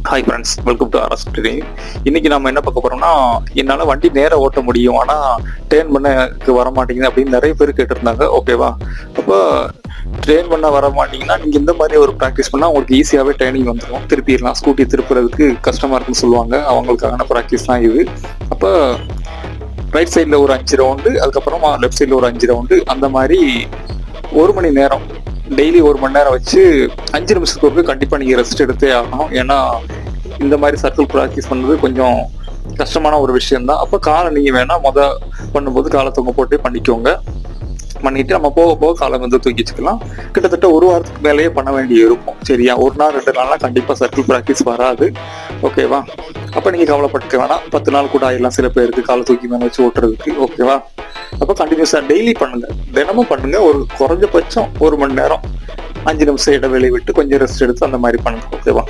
Hi friends, welcome to RS training. இன்னைக்கு நம்ம என்ன பார்க்க போறோம்னா, என்னால் வண்டி நேராக ஓட்ட முடியும், ஆனால் ட்ரெயின் பண்ணக்கு வர மாட்டேங்குது அப்படின்னு நிறைய பேர் கேட்டிருந்தாங்க. ஓகேவா? அப்போ ட்ரெயின் பண்ண வர மாட்டீங்கன்னா நீங்கள் இந்த மாதிரி ஒரு ப்ராக்டிஸ் பண்ணால் உங்களுக்கு ஈஸியாகவே ட்ரைனிங் வந்துடும். திருப்பிடலாம். ஸ்கூட்டி திருப்புறதுக்கு கஷ்டமாக இருக்குன்னு சொல்லுவாங்க, அவங்களுக்கான ப்ராக்டிஸ் தான் இது. அப்போ ரைட் சைடில் ஒரு 5 ரவுண்டு, அதுக்கப்புறமா லெஃப்ட் சைடில் ஒரு 5 ரவுண்டு, அந்த மாதிரி 1 மணி நேரம் டெய்லி 1 மணி நேரம் வச்சு 5 நிமிஷத்துக்கு கண்டிப்பாக நீங்கள் ரெஸ்ட் எடுத்தே ஆகணும். ஏன்னா இந்த மாதிரி சர்க்கிள் ப்ராக்டிஸ் பண்ணுறது கொஞ்சம் கஷ்டமான ஒரு விஷயம்தான். அப்போ காலை நீங்கள் வேணால் பண்ணும்போது காலை தொங்க போட்டு பண்ணிக்கோங்க. பண்ணிட்டு நம்ம போக போக காலை வந்து தூக்கி வச்சுக்கலாம். கிட்டத்தட்ட 1 வாரத்துக்கு மேலேயே பண்ண வேண்டிய இருக்கும். சரியா? 1 நாள் 2 நாள்லாம் கண்டிப்பாக சர்க்கிள் ப்ராக்டிஸ் வராது. ஓகேவா? அப்போ நீங்கள் கவலைப்பட்டுக்க வேணாம். 10 நாள் கூட ஆயிடலாம் சில பேருக்கு காலை தூக்கி மேலே வச்சு ஓட்டுறதுக்கு. ஓகேவா? அப்போ கண்டினியூஸாக டெய்லி பண்ணுங்க, தினமும் பண்ணுங்க. ஒரு குறைஞ்சபட்சம் 1 மணி நேரம் 5 நிமிஷம் இடைவெளி விட்டு கொஞ்சம் ரெஸ்ட் எடுத்து அந்த மாதிரி பண்ணுங்க. ஓகேவா?